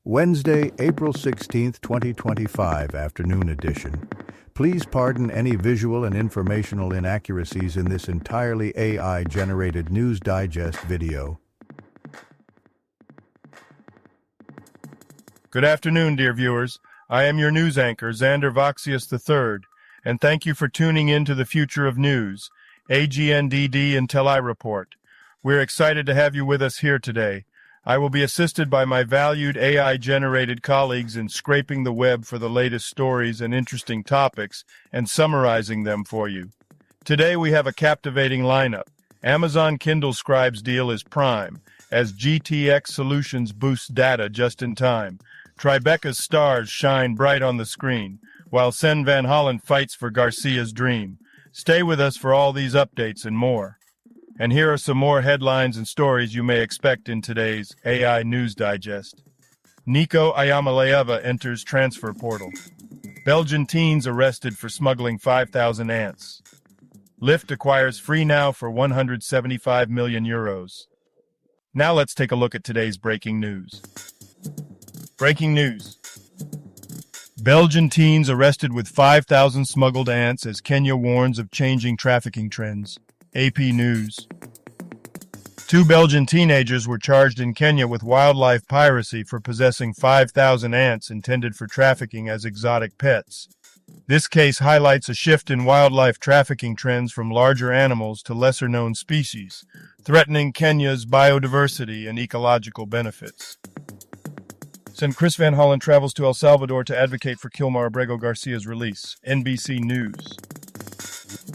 Wednesday, April 16th, 2025, afternoon edition. Please pardon any visual and informational inaccuracies in this entirely AI-generated News Digest video. Good afternoon, dear viewers. I am your news anchor, Xander Voxius III, and thank you for tuning in to the Future of News, AGNDD intelliReport. We're excited to have you with us here today. I will be assisted by my valued AI-generated colleagues in scraping the web for the latest stories and interesting topics and summarizing them for you. Today we have a captivating lineup. Amazon Kindle Scribe's deal is prime, as GTX Solutions boosts data just in time. Tribeca's stars shine bright on the screen, while Sen Van Hollen fights for Garcia's dream. Stay with us for all these updates and more. And here are some more headlines and stories you may expect in today's AI News Digest. Nico Iamaleava enters transfer portal. Belgian teens arrested for smuggling 5,000 ants. Lyft acquires Free Now for 175 million euros. Now let's take a look at today's breaking news. Breaking news. Belgian teens arrested with 5,000 smuggled ants as Kenya warns of changing trafficking trends. AP News. 2 Belgian teenagers were charged in Kenya with wildlife piracy for possessing 5,000 ants intended for trafficking as exotic pets. This case highlights a shift in wildlife trafficking trends from larger animals to lesser-known species, threatening Kenya's biodiversity and ecological benefits. Sen Chris Van Hollen travels to El Salvador to advocate for Kilmar Abrego Garcia's release. NBC News.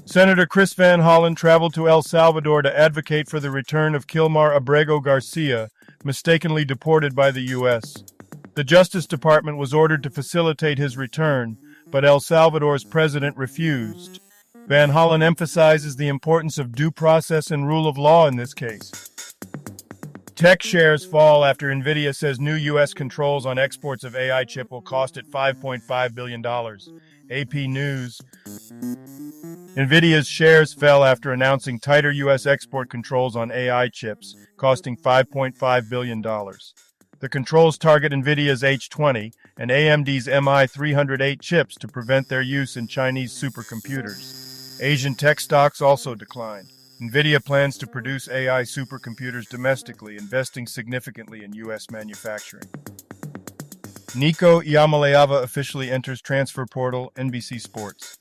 Senator Chris Van Hollen traveled to El Salvador to advocate for the return of Kilmar Abrego Garcia, mistakenly deported by the U.S. The Justice Department was ordered to facilitate his return, but El Salvador's president refused. Van Hollen emphasizes the importance of due process and rule of law in this case. Tech shares fall after NVIDIA says new U.S. controls on exports of AI chip will cost it $5.5 billion. AP News. NVIDIA's shares fell after announcing tighter U.S. export controls on AI chips, costing $5.5 billion. The controls target NVIDIA's H20 and AMD's MI308 chips to prevent their use in Chinese supercomputers. Asian tech stocks also declined. NVIDIA plans to produce AI supercomputers domestically, investing significantly in U.S. manufacturing. Nico Iamaleava officially enters transfer portal, NBC Sports.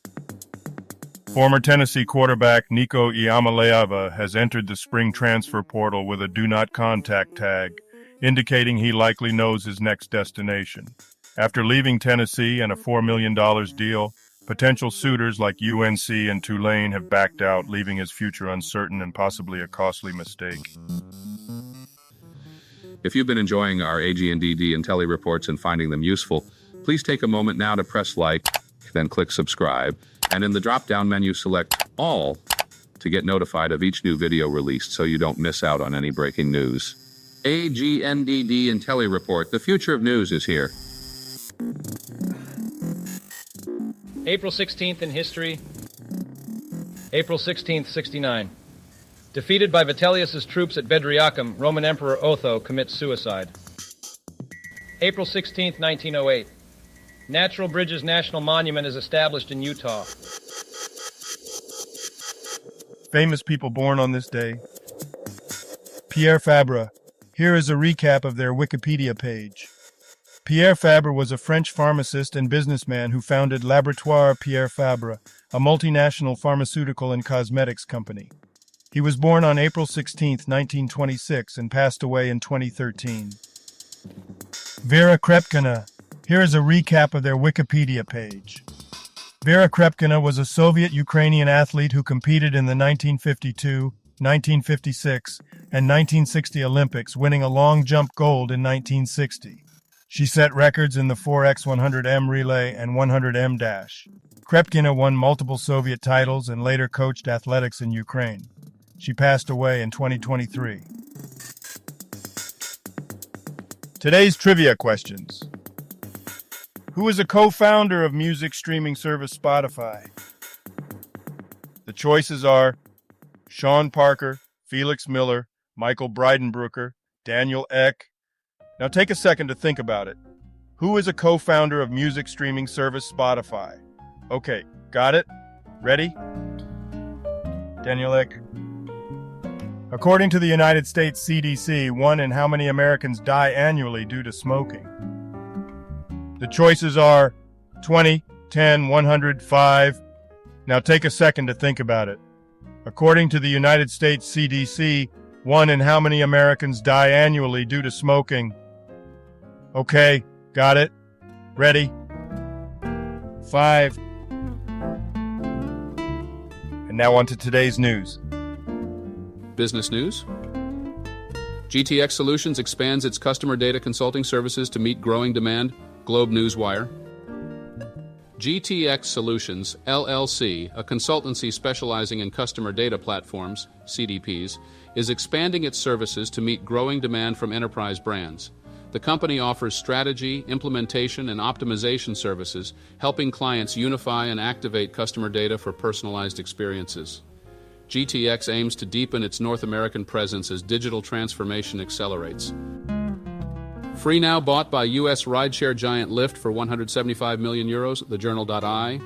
Former Tennessee quarterback Nico Iamaleava has entered the spring transfer portal with a do not contact tag, indicating he likely knows his next destination. After leaving Tennessee and a $4 million deal, potential suitors like UNC and Tulane have backed out, leaving his future uncertain and possibly a costly mistake. If you've been enjoying our AGNDD intelliReports and finding them useful, please take a moment now to press like, then click subscribe, and in the drop-down menu select All to get notified of each new video released so you don't miss out on any breaking news. AGNDD intelliReport, the future of news is here. April 16th in history. April 16th, 69. Defeated by Vitellius's troops at Bedriacum, Roman Emperor Otho commits suicide. April 16th, 1908. Natural Bridges National Monument is established in Utah. Famous people born on this day. Pierre Fabre. Here is a recap of their Wikipedia page. Pierre Fabre was a French pharmacist and businessman who founded Laboratoire Pierre Fabre, a multinational pharmaceutical and cosmetics company. He was born on April 16, 1926, and passed away in 2013. Vera Krepkina. Here is a recap of their Wikipedia page. Vera Krepkina was a Soviet-Ukrainian athlete who competed in the 1952, 1956, and 1960 Olympics, winning a long jump gold in 1960. She set records in the 4x100m relay and 100m dash. Krepkina won multiple Soviet titles and later coached athletics in Ukraine. She passed away in 2023. Today's trivia questions. Who is a co-founder of music streaming service Spotify? The choices are Sean Parker, Felix Miller, Michael Breidenbrucker, Daniel Eck, Now take a second to think about it. Who is a co-founder of music streaming service Spotify? Okay, got it? Ready? Danielek. According to the United States CDC, 1 in how many Americans die annually due to smoking? The choices are 20, 10, 100, 5. Now take a second to think about it. According to the United States CDC, 1 in how many Americans die annually due to smoking? Okay, got it? Ready? 5. And now on to today's news. Business news. GTX Solutions expands its customer data consulting services to meet growing demand. Globe Newswire. GTX Solutions, LLC, a consultancy specializing in customer data platforms, CDPs, is expanding its services to meet growing demand from enterprise brands. The company offers strategy, implementation, and optimization services, helping clients unify and activate customer data for personalized experiences. GTX aims to deepen its North American presence as digital transformation accelerates. Free now bought by U.S. rideshare giant Lyft for €175 million, thejournal.I.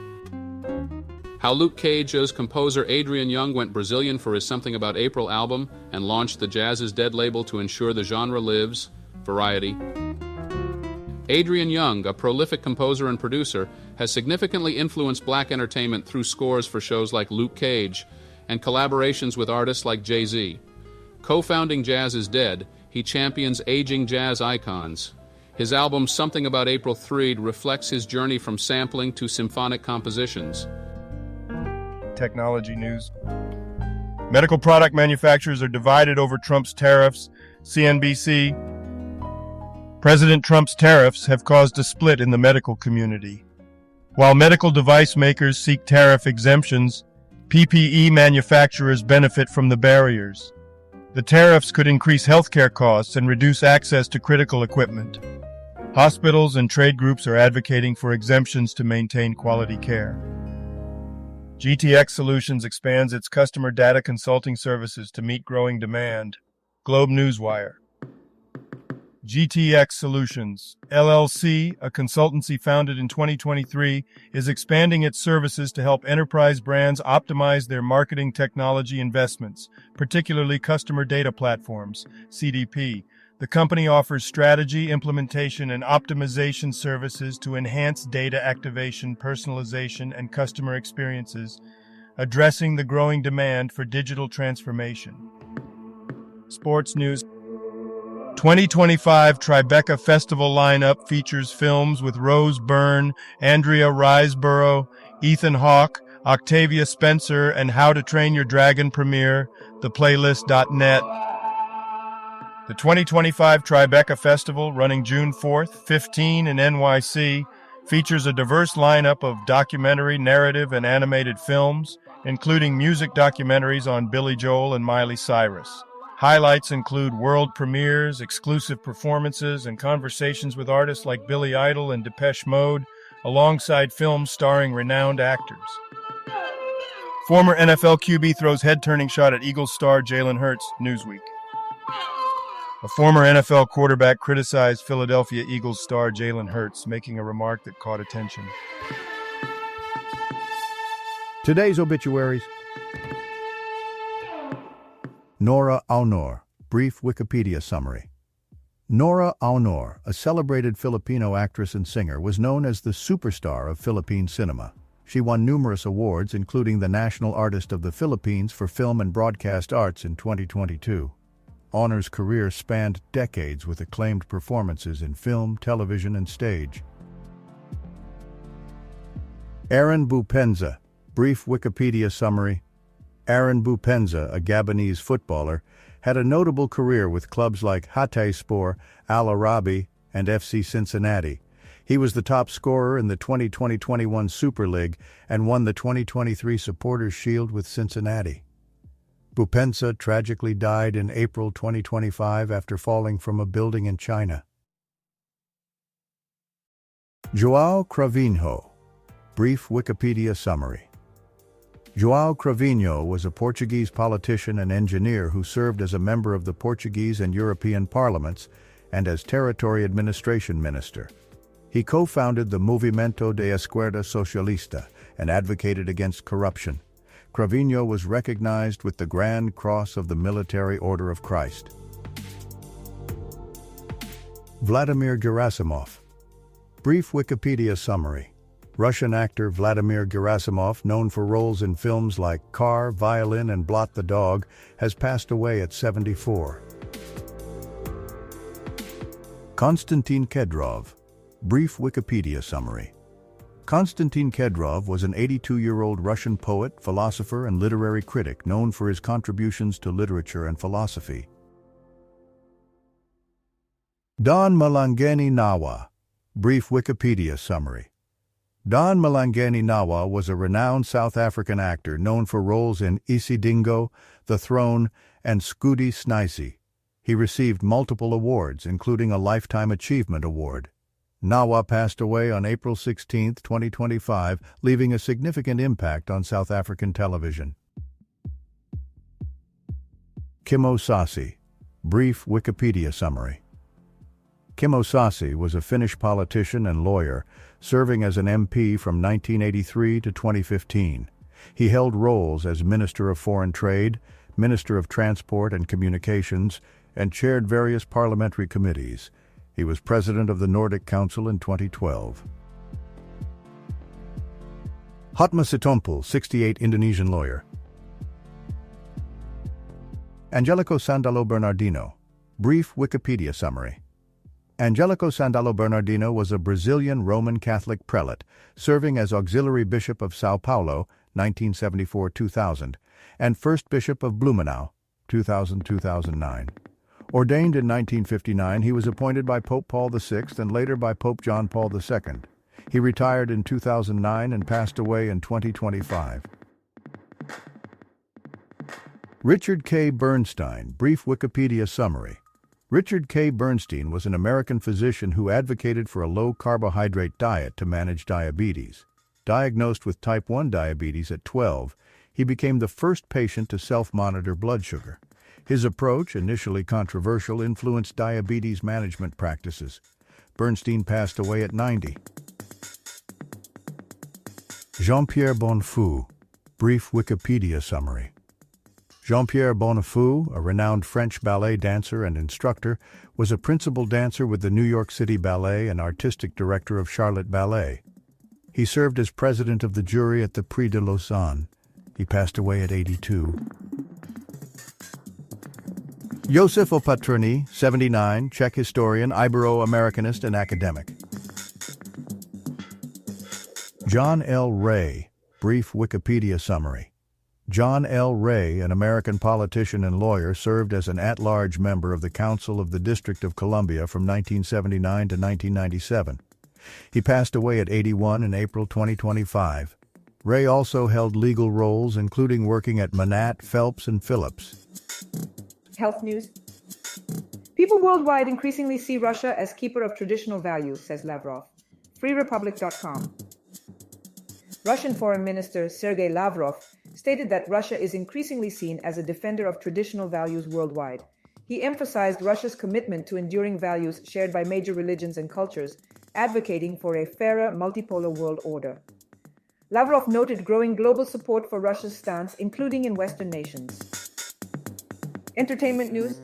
How Luke Cage's composer Adrian Young went Brazilian for his Something About April album and launched the Jazz Is Dead label to ensure the genre lives, Variety. Adrian Young, a prolific composer and producer, has significantly influenced black entertainment through scores for shows like Luke Cage and collaborations with artists like Jay-Z. Co-founding Jazz Is Dead, he champions aging jazz icons. His album Something About April 3 reflects his journey from sampling to symphonic compositions. Technology news. Medical product manufacturers are divided over Trump's tariffs. CNBC. President Trump's tariffs have caused a split in the medical community. While medical device makers seek tariff exemptions, PPE manufacturers benefit from the barriers. The tariffs could increase healthcare costs and reduce access to critical equipment. Hospitals and trade groups are advocating for exemptions to maintain quality care. GTX Solutions expands its customer data consulting services to meet growing demand. Globe Newswire. GTX Solutions, LLC, a consultancy founded in 2023, is expanding its services to help enterprise brands optimize their marketing technology investments, particularly customer data platforms, CDP. The company offers strategy, implementation, and optimization services to enhance data activation, personalization, and customer experiences, addressing the growing demand for digital transformation. Sports news. 2025 Tribeca Festival lineup features films with Rose Byrne, Andrea Riseborough, Ethan Hawke, Octavia Spencer, and How to Train Your Dragon premiere, theplaylist.net. The 2025 Tribeca Festival, running June 4th, 15 in NYC, features a diverse lineup of documentary, narrative, and animated films, including music documentaries on Billy Joel and Miley Cyrus. Highlights include world premieres, exclusive performances, and conversations with artists like Billy Idol and Depeche Mode, alongside films starring renowned actors. Former NFL QB throws head-turning shot at Eagles star Jalen Hurts, Newsweek. A former NFL quarterback criticized Philadelphia Eagles star Jalen Hurts, making a remark that caught attention. Today's obituaries. Nora Aunor, brief Wikipedia summary. Nora Aunor, a celebrated Filipino actress and singer, was known as the superstar of Philippine cinema. She won numerous awards, including the National Artist of the Philippines for Film and Broadcast Arts in 2022. Aunor's career spanned decades with acclaimed performances in film, television, and stage. Aaron Bupenza, brief Wikipedia summary. Aaron Bupenza, a Gabonese footballer, had a notable career with clubs like Hatayspor, Al Arabi, and FC Cincinnati. He was the top scorer in the 2020-21 Super League and won the 2023 Supporters' Shield with Cincinnati. Bupenza tragically died in April 2025 after falling from a building in China. João Cravinho, brief Wikipedia summary. João Cravinho was a Portuguese politician and engineer who served as a member of the Portuguese and European parliaments and as Territory Administration Minister. He co-founded the Movimento de Izquierda Socialista and advocated against corruption. Cravino was recognized with the Grand Cross of the Military Order of Christ. Vladimir Gerasimov. Brief Wikipedia summary. Russian actor Vladimir Gerasimov, known for roles in films like Car, Violin, and Blot the Dog, has passed away at 74. Konstantin Kedrov. Brief Wikipedia summary. Konstantin Kedrov was an 82-year-old Russian poet, philosopher, and literary critic known for his contributions to literature and philosophy. Don Malangeni Nawa. Brief Wikipedia summary. Don Malangeni Nawa was a renowned South African actor known for roles in Isidingo, The Throne, and Skudi Snaisi. He received multiple awards, including a Lifetime Achievement Award. Nawa passed away on April 16, 2025, leaving a significant impact on South African television. Kimmo Sasi. Brief Wikipedia summary. Kimmo Sasi was a Finnish politician and lawyer, serving as an MP from 1983 to 2015. He held roles as Minister of Foreign Trade, Minister of Transport and Communications, and chaired various parliamentary committees. He was president of the Nordic Council in 2012. Hotma Sitompul, 68, Indonesian lawyer. Angelico Sandalo Bernardino. Brief Wikipedia summary. Angelico Sandalo Bernardino was a Brazilian Roman Catholic prelate, serving as Auxiliary Bishop of São Paulo, 1974-2000, and First Bishop of Blumenau, 2000-2009. Ordained in 1959, he was appointed by Pope Paul VI and later by Pope John Paul II. He retired in 2009 and passed away in 2025. Richard K. Bernstein. Brief Wikipedia summary. Richard K. Bernstein was an American physician who advocated for a low-carbohydrate diet to manage diabetes. Diagnosed with type 1 diabetes at 12, he became the first patient to self-monitor blood sugar. His approach, initially controversial, influenced diabetes management practices. Bernstein passed away at 90. Jean-Pierre Bonnefous. Brief Wikipedia summary. Jean-Pierre Bonnefous, a renowned French ballet dancer and instructor, was a principal dancer with the New York City Ballet and artistic director of Charlotte Ballet. He served as president of the jury at the Prix de Lausanne. He passed away at 82. Josef Opatrny, 79, Czech historian, Ibero-Americanist, and academic. John L. Ray. Brief Wikipedia summary. John L. Ray, an American politician and lawyer, served as an at-large member of the Council of the District of Columbia from 1979 to 1997. He passed away at 81 in April 2025. Ray also held legal roles, including working at Manat, Phelps, and Phillips. Health news. People worldwide increasingly see Russia as keeper of traditional values, says Lavrov. FreeRepublic.com. Russian Foreign Minister Sergei Lavrov stated that Russia is increasingly seen as a defender of traditional values worldwide. He emphasized Russia's commitment to enduring values shared by major religions and cultures, advocating for a fairer, multipolar world order. Lavrov noted growing global support for Russia's stance, including in Western nations. Entertainment news.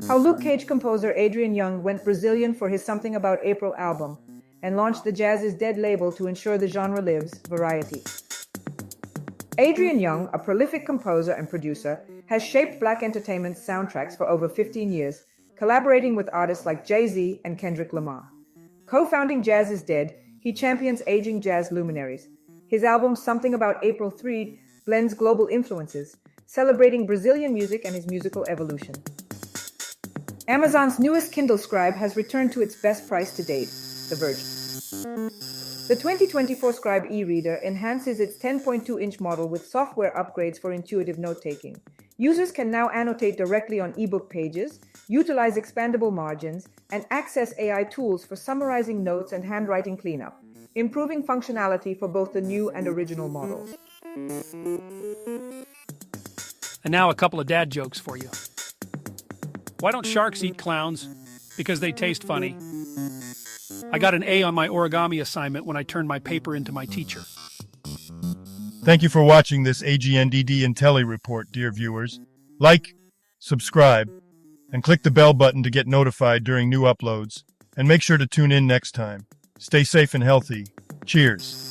How Luke Cage composer Adrian Young went Brazilian for his Something About April album and launched the Jazz is Dead label to ensure the genre lives. Variety. Adrian Young, a prolific composer and producer, has shaped Black entertainment's soundtracks for over 15 years, collaborating with artists like Jay-Z and Kendrick Lamar. Co-founding Jazz is Dead, he champions aging jazz luminaries. His album Something About April 3 blends global influences, celebrating Brazilian music and his musical evolution. Amazon's newest Kindle Scribe has returned to its best price to date, The Verge. The 2024 Scribe e-reader enhances its 10.2-inch model with software upgrades for intuitive note-taking. Users can now annotate directly on ebook pages, utilize expandable margins, and access AI tools for summarizing notes and handwriting cleanup, improving functionality for both the new and original models. And now a couple of dad jokes for you. Why don't sharks eat clowns? because they taste funny. I got an A on my origami assignment when I turned my paper into my teacher. Thank you for watching this AGNDD intelliReport, dear viewers. Like, subscribe, and click the bell button to get notified during new uploads. And make sure to tune in next time. Stay safe and healthy. Cheers.